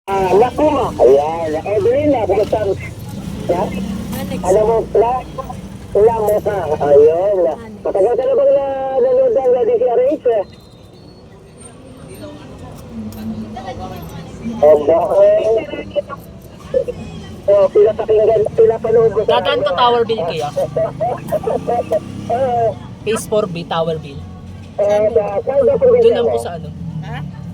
Naku mo. Ayan. Evelyn, kumusta? Yeah? Alam mo, wala mo ka. Ayun. Matagal ka na bang nanood ng DCRH? Bakit? Pila pakinggan, pila panood mo. Dadaan ko Tower Bill kaya. Oo. Phase 4B, Tower Bill. Saan ba Doon lang po sa ano.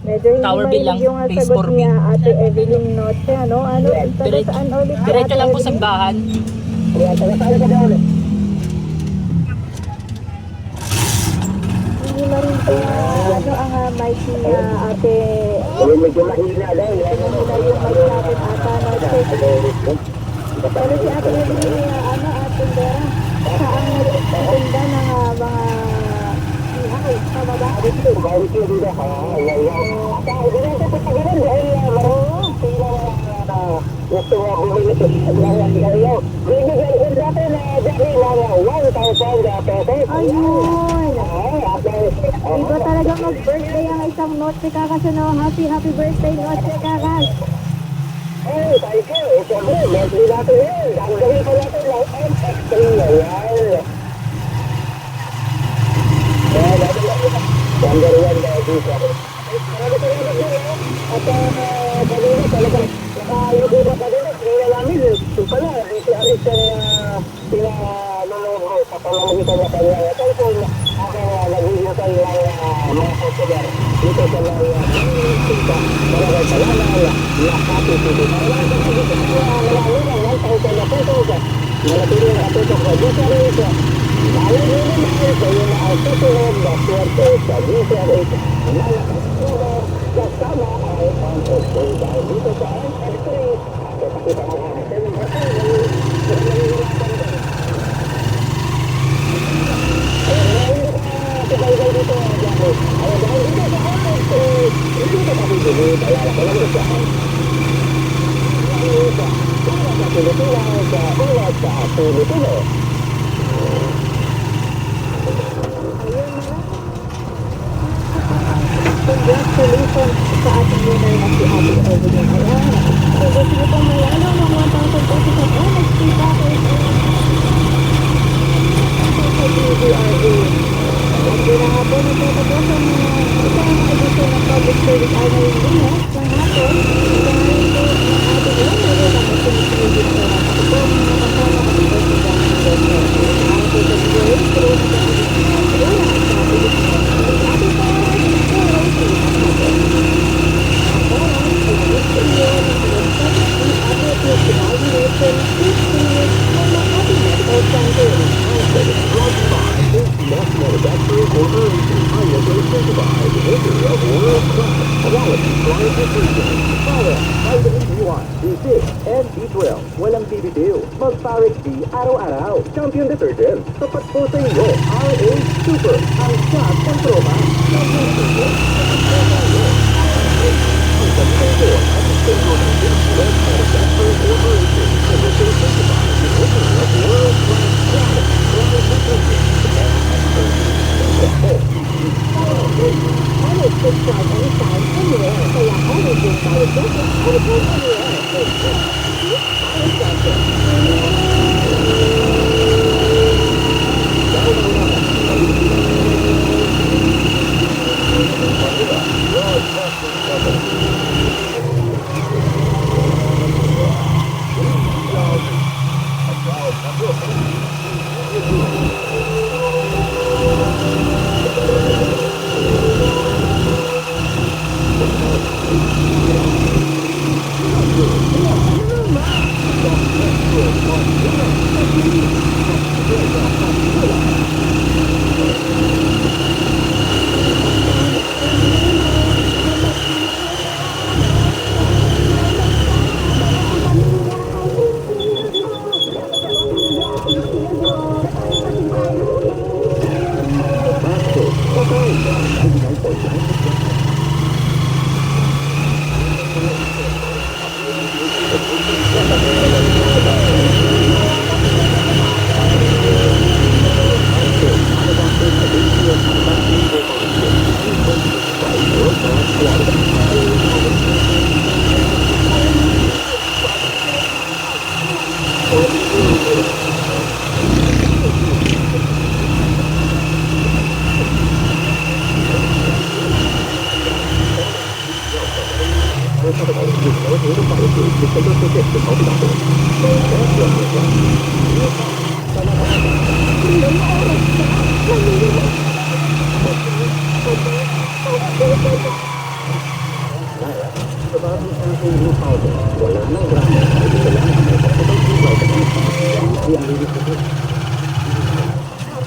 Medyo hindi Tower bill lang, mahilig yung phase sagot 4B. niya, Ate Evelyn Noche, ano? Taga saan ulit si Diretso Ate lang po sa Evelyn? simbahan. Ayan, taga-saan ka daw ulit? Hindi na rin po ang mic ni Ate Medyo mahina daw. Hindi na yung mic natin ata Noche. Pero si Ate Evelyn, Ate Vera, saan nagtitinda ng mga ihaw sa baba? Barbecue dito. Gusto mo bumili ito. Bibigay ko dati na dati mga 1,000 pesos. Ayun! Iba talaga mag-birthday ang isang Noche Kakas, ano? Happy birthday, Noche Kakas! Ay, thank you. Siyempre, birthday natin yun. Gagawin ko natin ng MX3. Ayan. Number 1 na dito. Marami salamat din, ha? At kanina talagang nakayugubat na din. Kaya namin, ito pala, DCRH ang pinanunod mo sa pamamagitan na kanyang cellphone. Ako naghihintay ng mga customer dito sa mga sita. Maraming salamat. Happy to be. Maraming salamat sa marami ng 1,000 na pesos. Malapit na tutok sa DCRH. Lalo din naman sa iyo na ang susunod na swerte sa DCRH. Malakas puro kasama ay ang pagpunta dahil dito sa MX3. Kapakita mo nga natin ang kasama. Nahihirapan din. Sabay-bay dito, Jaco. Ay, dahil dito sa MX3, hindi ka kapitulid. Ayan, ako lang sa para sa Pilipinas, ulat sa Pilipino. Congratulations sa ating winner na si Ate Evelyn. Ayan. So, gusto niyo pong mayalo ng 1,000 pesos at NXT package sa DVRA. At yun na nga po, nagtatapos ang isang edisyon ng Public Service Honoring Winners ng hapon. Dahil po ng ating winner na magsumisigil sa ako po mga kasama at iba si Dr. Dr. Ang po sa DVRA, pero sa DVRA, sa Pilipinas. Ate po, walang bibitiw. Mag-Parex D araw-araw. Champion Detergent. Tapat po sa inyo. RA Super. Ang shot ng tropa. Champion Detergent. Tapat po sa inyo. Ang gamitin ko at extendo ng West Manufacturing Corporation. Commission certified in opening of world-class product. Product detergent. always subscribe anytime, anywhere. Kaya always yung Parex Detergent, anytime, anywhere.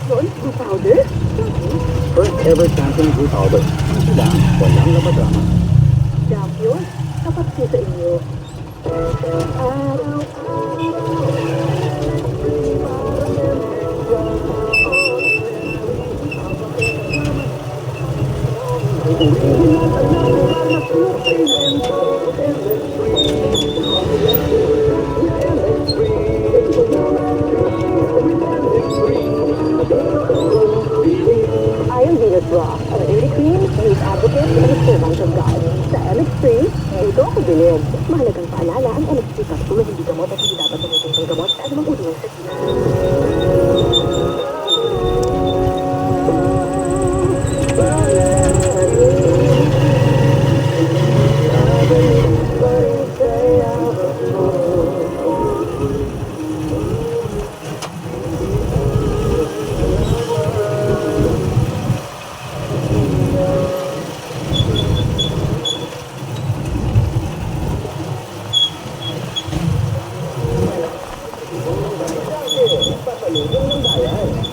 Champion, blue powder? First ever champion blue powder. Sila, walang labadrama. Champion, tapat ko sa inyo. Iron Venus Raw, a beauty cream, youth advocate, and a servant of God. Sa MX3, dito ako bilib. Mahalagang paalala, ang MX3 capsule ay hindi gamot at hindi dapat gamitin pang gamot sa anumang uri ng sakit.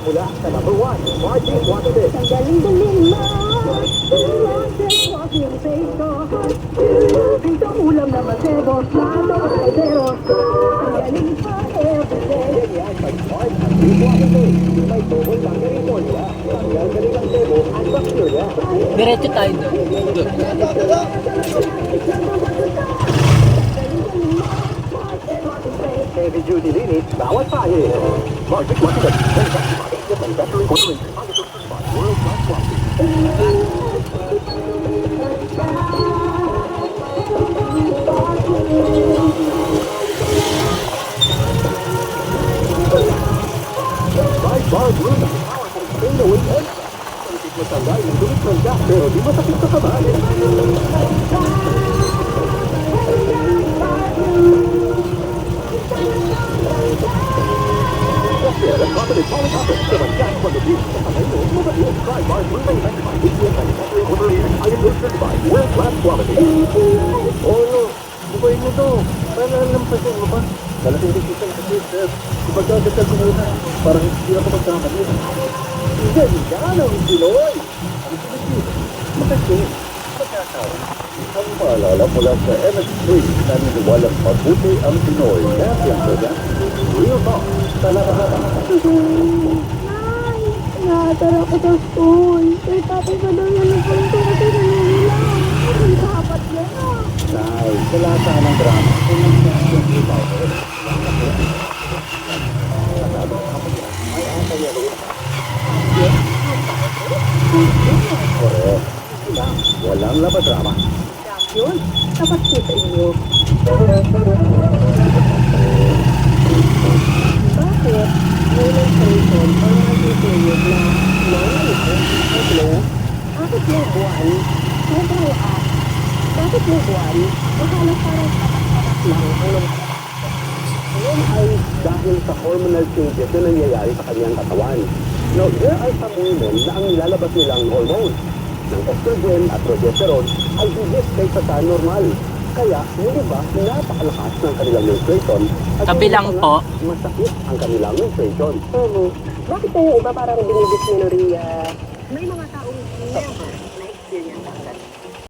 Mula sa number 1, Margie Waterfish. Ang galing-galing mo, walking face ko. Dito ulam na masebo, plato kaldero. Ang galing pa everyday. Yan, may Marge at Big Waterfish. May double tanggaling formula, tanggal-galing ang sebo at bacteria. Diretso tayo doon. Heavy duty limit, bawat pahit. Margie Waterfish. Manufacturing corporation. World-class quality. By Bar Bruna. Powerful stay-away and Pagkit matanggal yung dumit ng gas pero di masakit sa kamay. Gracias, ang confident falling up sa magkas pag-abuse sa kamay mo. Mabalik, try Bar Bruna United by ATM Manufacturing Corporation. Iron Road certified, world-class quality. Oh no, bubayin mo to. Para lampasin mo ba? Dalating decision kasi, sir. Ipagdadasal ko muna. Parang hindi ako magkamali. Hindi ka ng Pinoy. Ang Pilipino. Makasing. Magkakaroon. Ang maalala mula sa MS3 na niniwalang mabuti ang Pinoy. Kaya siyempre yan. Real talk. Talaga. Nay, nakatara ko sa school. Kaya tatay pa daw yan ang punto kasi nangilang. Ang dapat yan ah. Nay, wala sanang drama. Kung nag-siyempre yung power. Correct. Walang labadrama. Champion, tapat ko sa inyo. Bakit? May menstruation o mga period na nangyayari ang flow? Bakit yung buwan? Sobrang at. Bakit yung buwan? Mahalang parang tatak-tatak lang ang lumalabas. Ngayon ay dahil sa hormonal changes na nangyayari sa kanyang katawan. Now, there are some women na ang nilalabas nilang hormones ng estrogen at progesterone ay higit kaysa sa normal. Kaya, yung iba, napakalakas ng kanilang menstruation at Kabilang yung iba po. nga, masakit ang kanilang menstruation. Bakit tayo iba parang binibis minoriya? May mga taong never